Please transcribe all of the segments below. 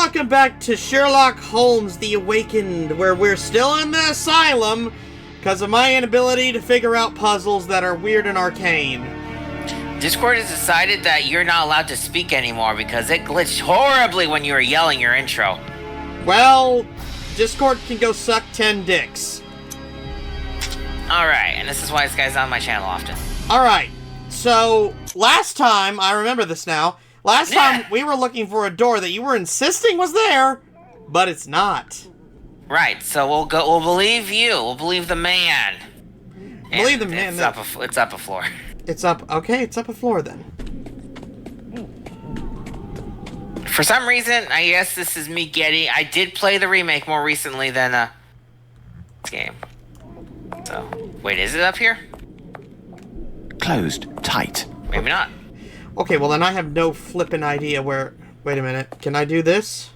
welcome back to Sherlock Holmes The Awakened, where we're still in the asylum because of my inability to figure out puzzles that are weird and arcane. Discord has decided that you're not allowed to speak anymore because it glitched horribly when you were yelling your intro. Well, Discord can go suck 10 dicks. Alright, and this is why this guy's on my channel often. Alright, so last time, I remember this now, last time we were looking for a door that you were insisting was there, but it's not. Right, so we'll believe you. We'll believe the man. Believe the man. It's up a floor. It's up, okay, it's up a floor then. For some reason, I guess this is me I did play the remake more recently than this game. So, wait, is it up here? Closed, tight. Maybe not. Okay, well then I have no flippin' idea where... Wait a minute, can I do this?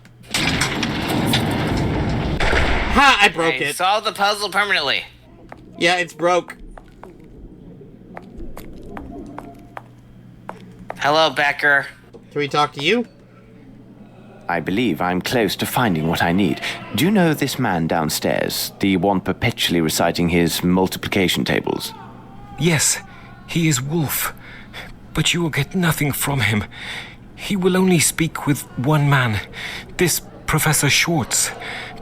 Ha! I broke it. Solve the puzzle permanently. Yeah, it's broke. Hello, Becker. Can we talk to you? I believe I'm close to finding what I need. Do you know this man downstairs? The one perpetually reciting his multiplication tables? Yes, he is Wolf. But you will get nothing from him. He will only speak with one man, this Professor Schwartz.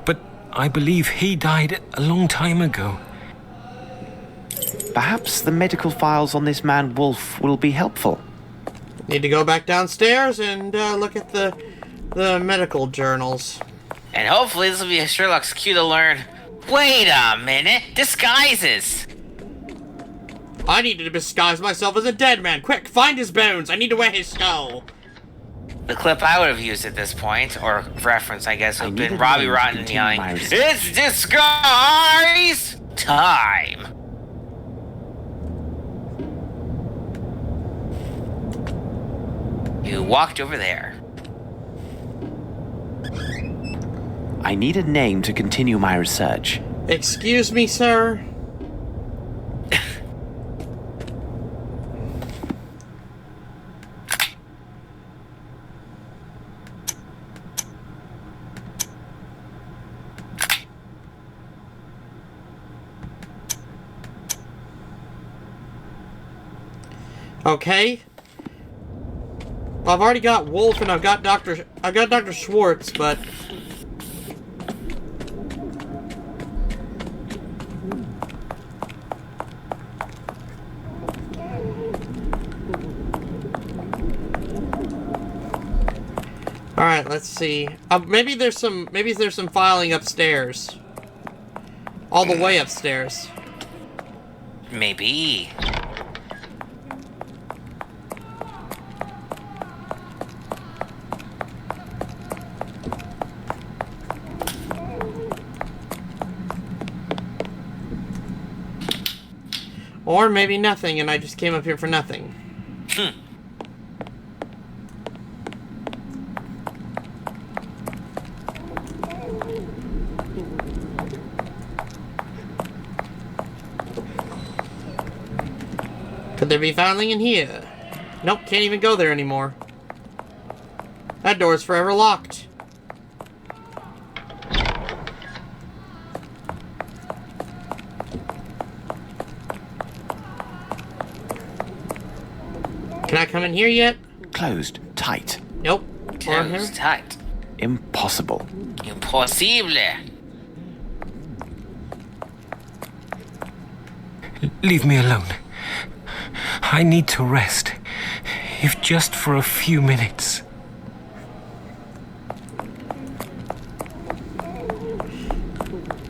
But I believe he died a long time ago. Perhaps the medical files on this man Wolf will be helpful. Need to go back downstairs and look at the medical journals. And hopefully this will be a Sherlock's cue to learn. Wait a minute! Disguises! I need to disguise myself as a dead man. Quick, find his bones. I need to wear his skull. The clip I would have used at this point, or reference, I guess, would have been Robbie Rotten yelling, "It's disguise time!" You walked over there. I need a name to continue my research. Excuse me, sir? Okay. Well, I've already got Wolf and I've got Dr. Schwartz, but all right, let's see. Maybe there's some filing upstairs. All the way upstairs. Maybe. Or maybe nothing, and I just came up here for nothing. Could there be filing in here? Nope, can't even go there anymore. That door's forever locked. Can I come in here yet? Closed, tight. Nope. Closed tight. Impossible. Impossible. Leave me alone. I need to rest, if just for a few minutes.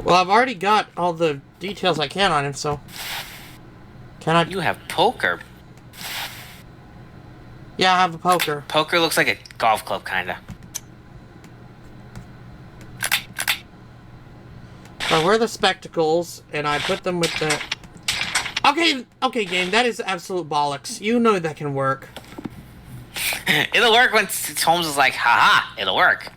Well, I've already got all the details I can on him, so... Can I... You have poker. Yeah, I have a poker. Poker looks like a golf club, kinda. So I wear the spectacles, and I put them with the... Okay, game, that is absolute bollocks. You know that can work. It'll work when Holmes is like, haha, it'll work.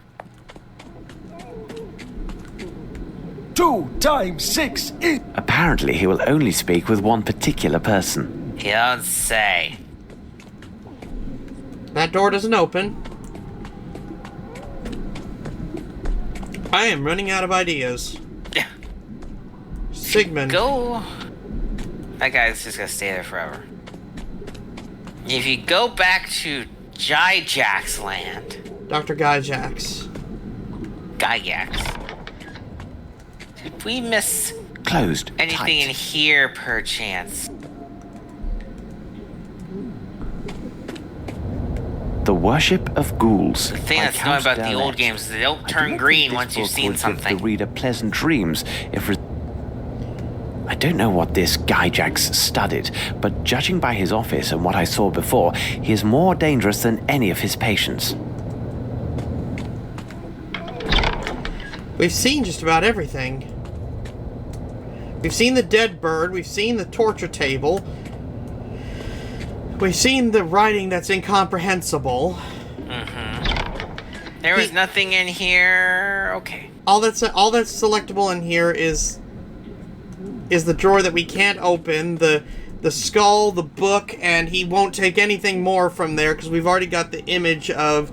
2 times 6 is... Apparently he will only speak with one particular person. You don't say. That door doesn't open. I am running out of ideas. Yeah. Sigmund. Go. That guy's just gonna stay there forever. If you go back to Gyjax land. Dr. Gyjax. Gygax. Did we miss Closed. anything in Tight. here, perchance? The Worship of Ghouls. The thing by that's annoying Count about the Derlet. old games is they don't I do turn not green think once this you've book seen would something. Give the reader pleasant dreams if. I don't know what this Gyjax studied, but judging by his office and what I saw before, he is more dangerous than any of his patients. We've seen just about everything. We've seen the dead bird, we've seen the torture table, we've seen the writing that's incomprehensible. There was nothing in here. Okay. All that's selectable in here is the drawer that we can't open, the skull, the book, and he won't take anything more from there because we've already got the image of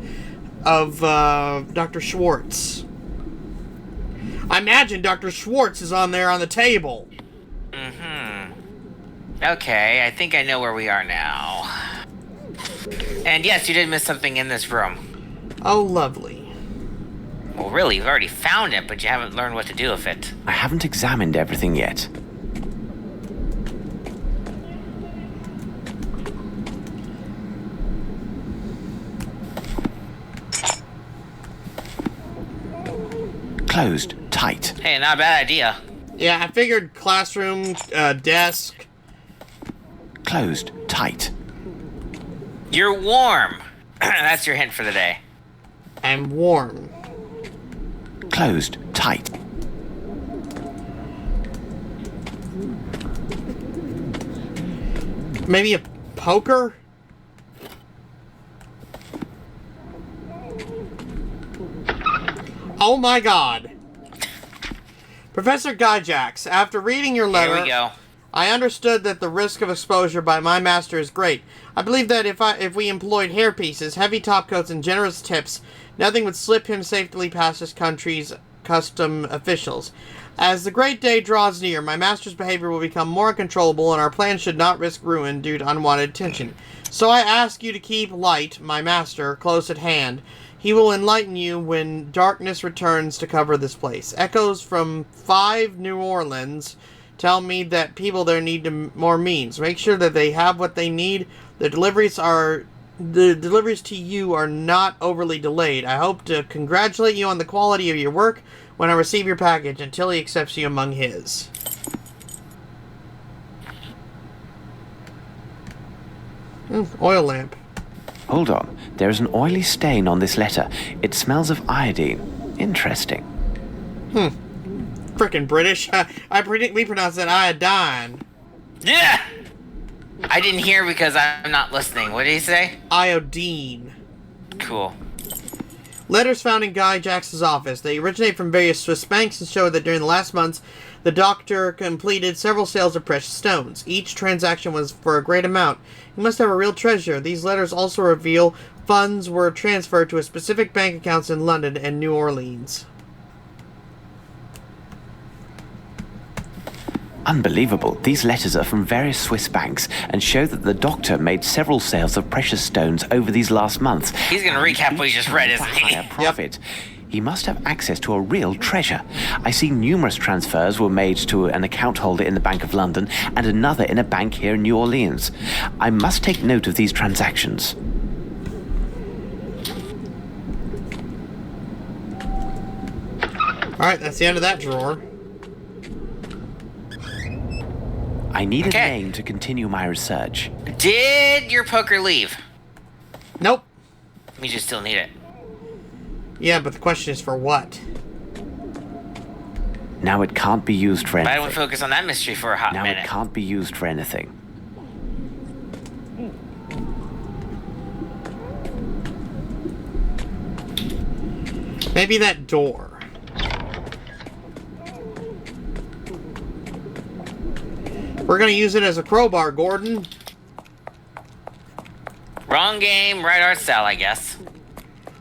Dr. Schwartz. I imagine Dr. Schwartz is on there on the table. Okay, I think I know where we are now. And yes, you did miss something in this room. Oh, lovely. Well, really, you've already found it, but you haven't learned what to do with it. I haven't examined everything yet. Closed. Tight. Hey, not a bad idea. Yeah, I figured classroom, desk. Closed. Tight. You're warm. That's your hint for the day. I'm warm. Closed. Tight. Maybe a poker? Oh my god. Professor Gyjax, after reading your letter, Here we go. I understood that the risk of exposure by my master is great. I believe that if we employed hairpieces, heavy topcoats, and generous tips, nothing would slip him safely past his country's custom officials. As the great day draws near, my master's behavior will become more uncontrollable, and our plan should not risk ruin due to unwanted attention. So I ask you to keep Light, my master, close at hand. He will enlighten you when darkness returns to cover this place. Echoes from 5 New Orleans tell me that people there need more means. Make sure that they have what they need. The deliveries to you are not overly delayed. I hope to congratulate you on the quality of your work when I receive your package until he accepts you among his. Oil lamp. Hold on. There is an oily stain on this letter. It smells of iodine. Interesting. Frickin' British. We pronounce that iodine. Yeah! I didn't hear because I'm not listening. What did he say? Iodine. Cool. Letters found in Gyjax's office. They originate from various Swiss banks and show that during the last months, the doctor completed several sales of precious stones. Each transaction was for a great amount. He must have a real treasure. These letters also reveal funds were transferred to a specific bank accounts in London and New Orleans. Unbelievable. These letters are from various Swiss banks and show that the doctor made several sales of precious stones over these last months. He's gonna recap what he just read, isn't he? Higher profit. He must have access to a real treasure. I see numerous transfers were made to an account holder in the Bank of London and another in a bank here in New Orleans. I must take note of these transactions. Alright, that's the end of that drawer. I need Okay. a name to continue my research. Did your poker leave? Nope. You just still need it. Yeah, but the question is for what? Now it can't be used for But I anything. don't focus on that mystery for a hot Now minute. it can't be used for anything. Maybe that door. We're gonna use it as a crowbar, Gordon. Wrong game, right art style, I guess.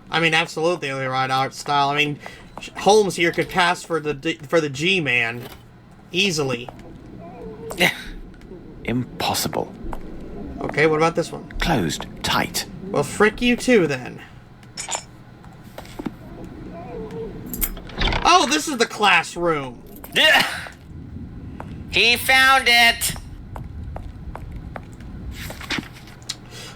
I mean, absolutely the right art style. I mean, Holmes here could pass for the G-man. Easily. Impossible. Okay, what about this one? Closed. Tight. Well, frick you too, then. Oh, this is the classroom. He found it.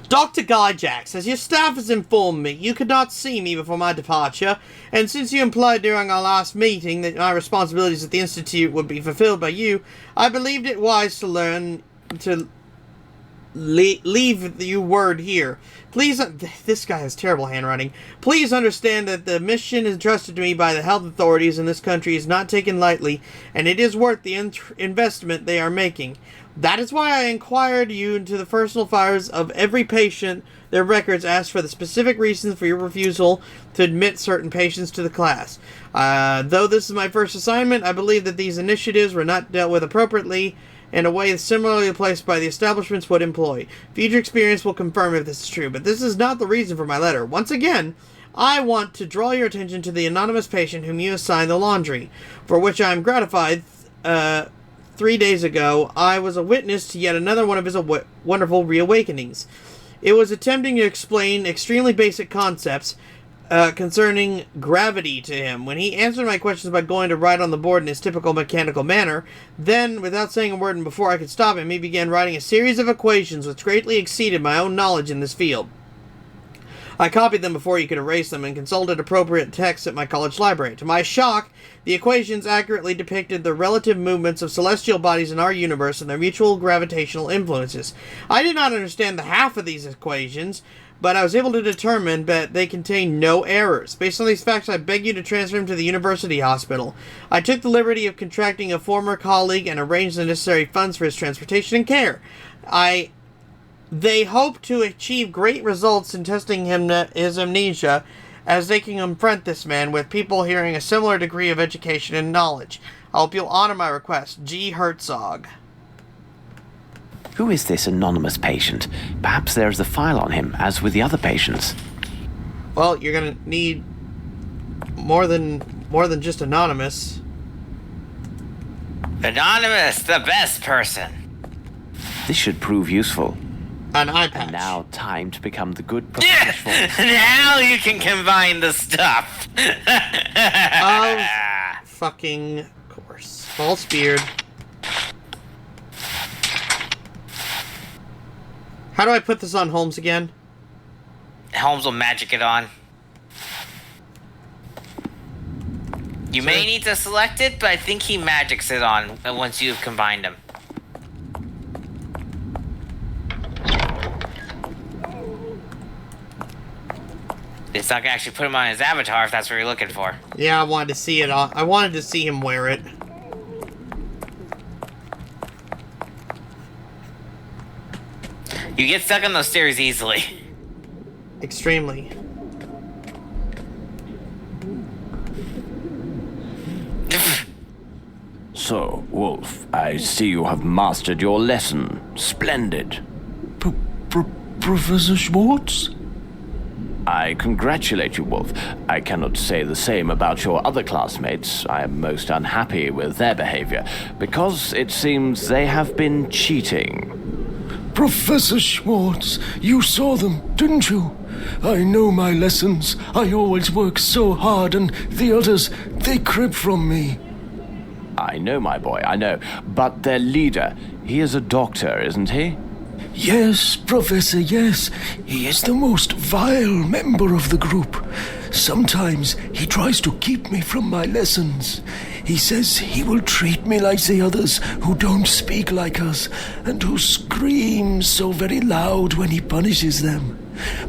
Dr. Gyjax, as your staff has informed me, you could not see me before my departure, and since you implied during our last meeting that my responsibilities at the Institute would be fulfilled by you, I believed it wise to leave you word here. Please, this guy has terrible handwriting. Please understand that the mission entrusted to me by the health authorities in this country is not taken lightly, and it is worth the investment they are making. That is why I inquired you into the personal files of every patient. Their records asked for the specific reasons for your refusal to admit certain patients to the class. Though this is my first assignment, I believe that these initiatives were not dealt with appropriately in a way similarly placed by the establishments would employ. Future experience will confirm if this is true, but this is not the reason for my letter. Once again, I want to draw your attention to the anonymous patient whom you assigned the laundry, for which I am gratified. 3 days ago, I was a witness to yet another one of his wonderful reawakenings. It was attempting to explain extremely basic concepts concerning gravity to him. When he answered my questions by going to write on the board in his typical mechanical manner, then, without saying a word and before I could stop him, he began writing a series of equations which greatly exceeded my own knowledge in this field. I copied them before he could erase them and consulted appropriate texts at my college library. To my shock, the equations accurately depicted the relative movements of celestial bodies in our universe and their mutual gravitational influences. I did not understand the half of these equations, but I was able to determine that they contain no errors. Based on these facts, I beg you to transfer him to the university hospital. I took the liberty of contracting a former colleague and arranged the necessary funds for his transportation and care. They hope to achieve great results in testing his amnesia, as they can confront this man with people hearing a similar degree of education and knowledge. I hope you'll honor my request. G. Herzog. Who is this anonymous patient? Perhaps there is a file on him, as with the other patients. Well, you're gonna need more than just anonymous. Anonymous, the best person. This should prove useful. An eye patch. And now, time to become the good Professor Schwartz. Now you can combine the stuff. Of fucking course. False beard. How do I put this on Holmes again? Holmes will magic it on. You may need to select it, but I think he magics it on once you've combined them. It's not gonna actually put him on his avatar if that's what you're looking for. Yeah, I wanted to see it. I wanted to see him wear it. You get stuck on those stairs easily. Extremely. So, Wolf, I see you have mastered your lesson. Splendid. Professor Schwartz? I congratulate you, Wolf. I cannot say the same about your other classmates. I am most unhappy with their behavior, because it seems they have been cheating. Professor Schwartz, you saw them, didn't you? I know my lessons. I always work so hard, and the others, they crib from me. I know, my boy, I know. But their leader, he is a doctor, isn't he? Yes, Professor, yes. He is the most vile member of the group. Sometimes he tries to keep me from my lessons. He says he will treat me like the others who don't speak like us and who scream so very loud when he punishes them.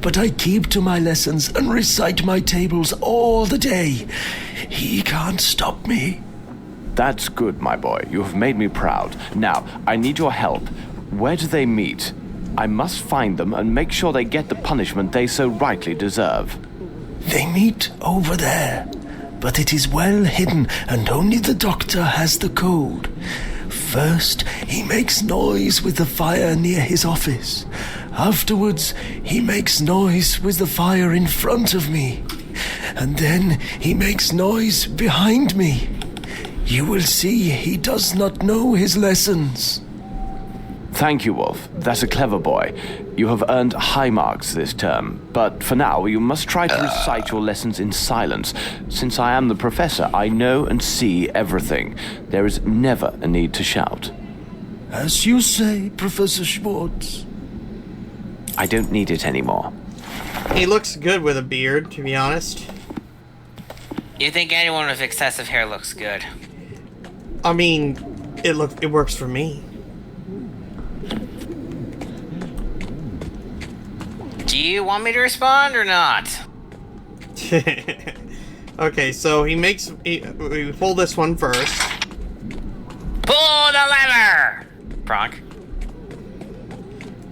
But I keep to my lessons and recite my tables all the day. He can't stop me. That's good, my boy. You have made me proud. Now, I need your help. Where do they meet? I must find them and make sure they get the punishment they so rightly deserve. They meet over there, but it is well hidden and only the doctor has the code. First, he makes noise with the fire near his office. Afterwards, he makes noise with the fire in front of me. and then he makes noise behind me. You will see he does not know his lessons. Thank you, Wolf. That's a clever boy. You have earned high marks this term, but for now you must try to recite your lessons in silence. Since I am the professor, I know and see everything. There is never a need to shout. As you say, Professor Schwartz. I don't need it anymore. He looks good with a beard, to be honest. You think anyone with excessive hair looks good? I mean, it works for me. Do you want me to respond or not? Okay, so we pull this one first. Pull the lever! Pronk.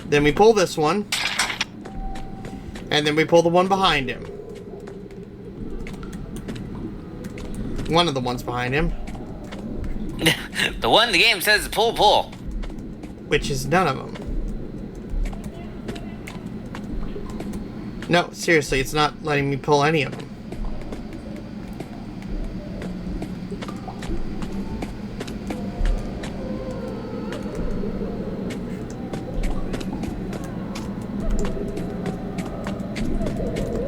Then we pull this one. And then we pull the one behind him. One of the ones behind him. The one the game says is pull. Which is none of them. No, seriously, it's not letting me pull any of them.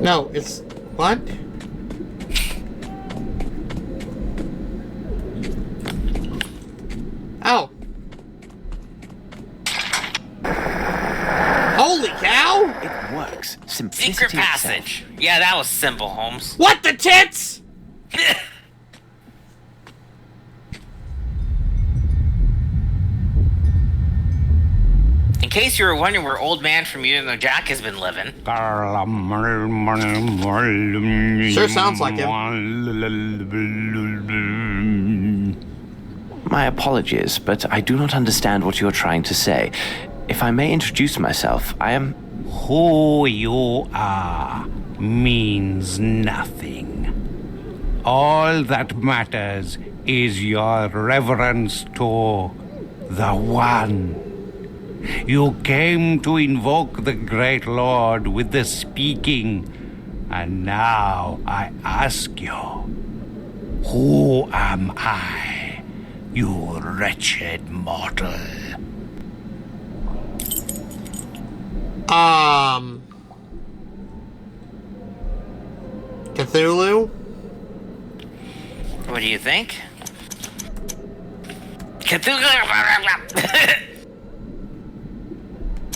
No, it's... What? Oh. Holy cow! It works. Simplicity Secret itself. passage. Yeah, that was simple, Holmes. What the tits? In case you were wondering where old man from You Don't Know Jack has been living. Sure sounds like him. My apologies, but I do not understand what you are trying to say. If I may introduce myself, I am... Who you are means nothing. All that matters is your reverence to the One. You came to invoke the Great Lord with the speaking, and now I ask you, who am I, you wretched mortal? Cthulhu? What do you think? Cthulhu.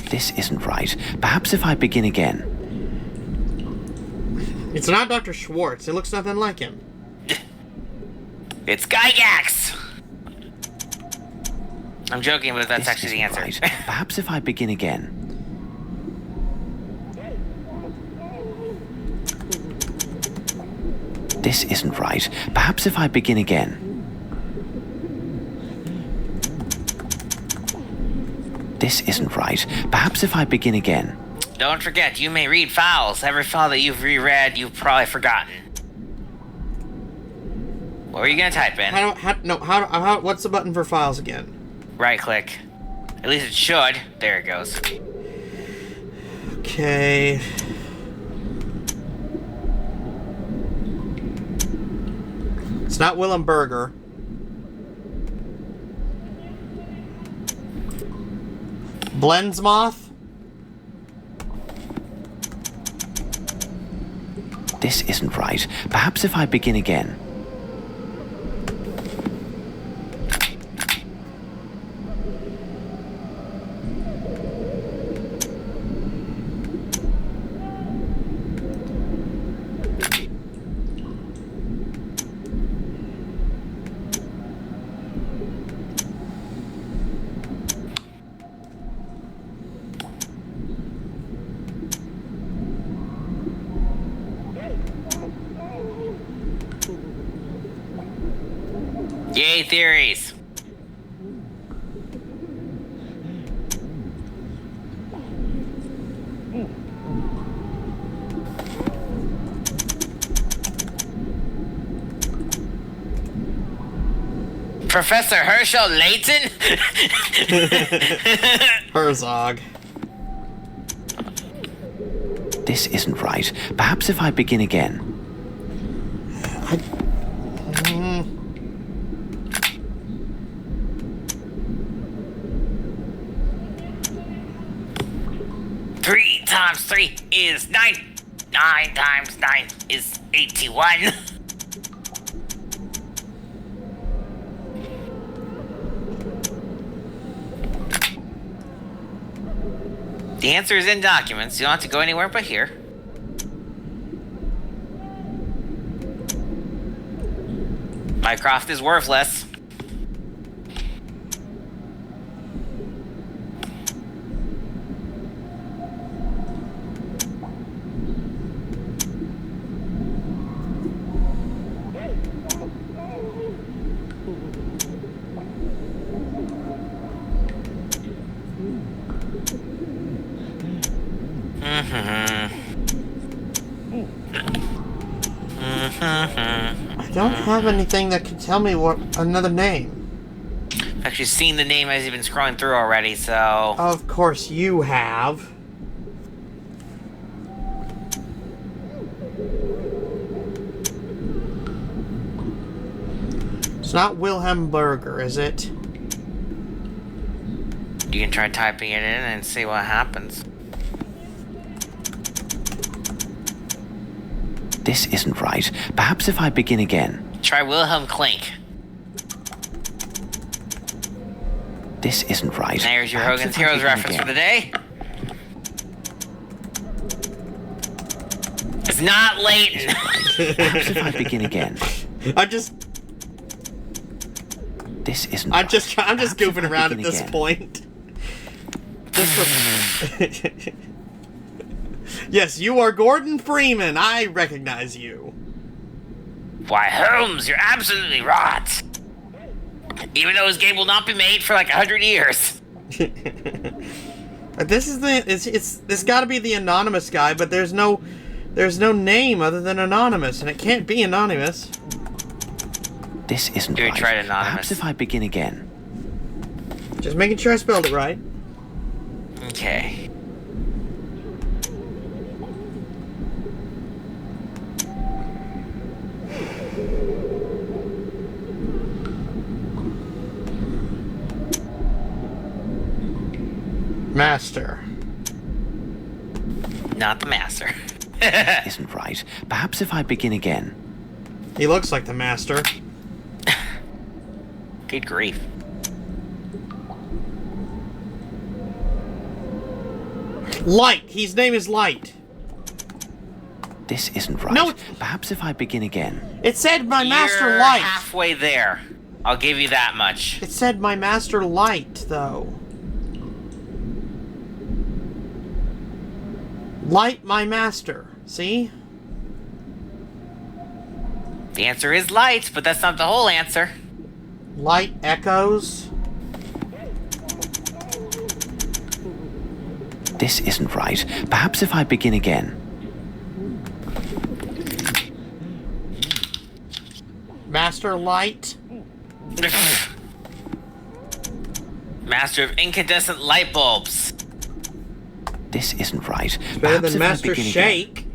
This isn't right. Perhaps if I begin again. It's not Dr. Schwartz. It looks nothing like him. It's Gygax. I'm joking, but that's This actually the isn't answer. right. Perhaps if I begin again. This isn't right. Perhaps if I begin again. This isn't right. Perhaps if I begin again. Don't forget, you may read files. Every file that you've reread, you've probably forgotten. What were you gonna type in? What's the button for files again? Right click. At least it should. There it goes. Okay. It's not Willem Berger. Blensmoth? This isn't right. Perhaps if I begin again. Yay, theories. Professor Herschel Layton? Herzog. This isn't right. Perhaps if I begin again. 3 times 3 is 9. 9 times 9 is 81. The answer is in documents. You don't have to go anywhere but here. Mycroft is worthless. I don't have anything that can tell me what another name. I've actually seen the name as you've been scrolling through already, so... Of course you have. It's not Wilhelm Berger, is it? You can try typing it in and see what happens. This isn't right. Perhaps if I begin again. Try Wilhelm Klink. This isn't right. There's your Perhaps Hogan's if I Heroes begin reference for again. the day. It's not Leighton. Perhaps if I begin again. This isn't I'm right. just Perhaps if goofing I around at begin this again. point. Yes, you are Gordon Freeman. I recognize you. Why, Holmes, you're absolutely right. Even though his game will not be made for like 100 years. This is this got to be the anonymous guy, but there's no name other than anonymous, and it can't be anonymous. This isn't You right. tried anonymous. Perhaps if I begin again. Just making sure I spelled it right. Okay. Master. Not the master. Isn't right. Perhaps if I begin again. He looks like the master. Good grief. Light. His name is Light. This isn't right. No. Perhaps if I begin again. It said my master You're Light. halfway there. I'll give you that much. It said my master Light, though. Light my master. See? The answer is light, but that's not the whole answer. Light echoes. This isn't right. Perhaps if I begin again. Master Light. Master of incandescent light bulbs. This isn't right. Better Perhaps than if I Master begin again. Shake.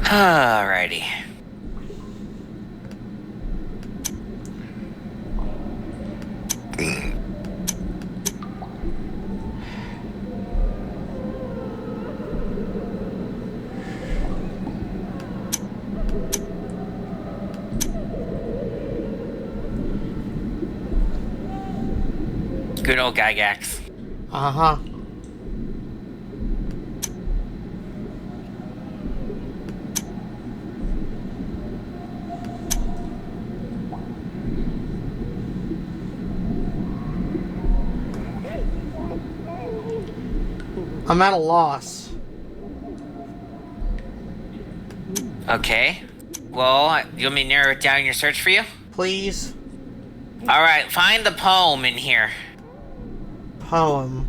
Alrighty. Good old Gygax. Uh-huh. I'm at a loss. Okay. Well, you want me to narrow it down in your search for you? Please. Alright, find the poem in here. Poem.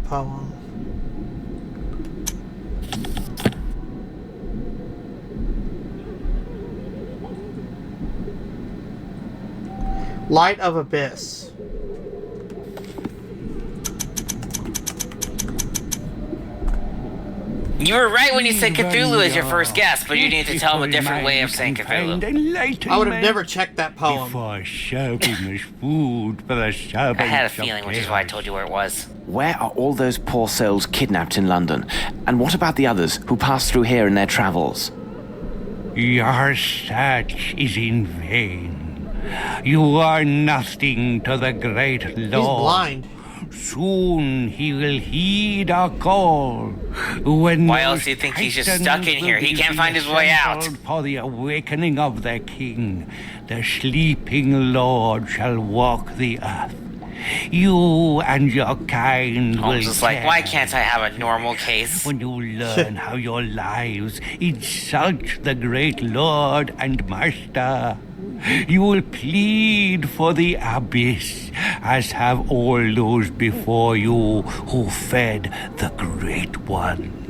Light of Abyss. You were right when you said Cthulhu as your first guess, but you need to tell him a different way of saying Cthulhu. I would have never checked that poem. Before serving us food for the servants. I had a feeling, which is why I told you where it was. Where are all those poor souls kidnapped in London? And what about the others who passed through here in their travels? Your search is in vain. You are nothing to the great Lord. He's blind. Soon he will heed our call. When Why else do you think he's just stuck in here? He can't find his way out. For the awakening of their king, the sleeping Lord shall walk the earth. You and your kind Holmes will is like, care. why can't I have a normal case? When you learn how your lives insult the great Lord and Master, you will plead for the abyss, as have all those before you who fed the Great One.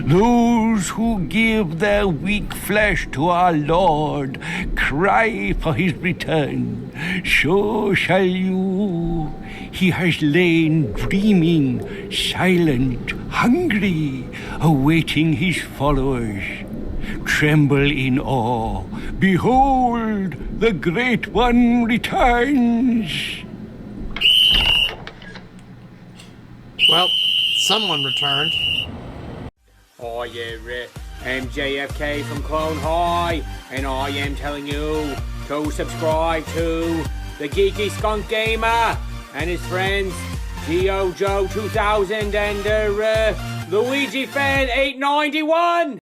Those who give their weak flesh to our Lord cry for his return. So shall you. He has lain dreaming, silent, hungry, awaiting his followers. Tremble in awe. Behold, the Great One returns. Well, someone returned. Hi, MJFK from Clone High, and I am telling you to subscribe to the Geeky Skunk Gamer and his friends, Geo Joe 2000 and Luigi Fan 891.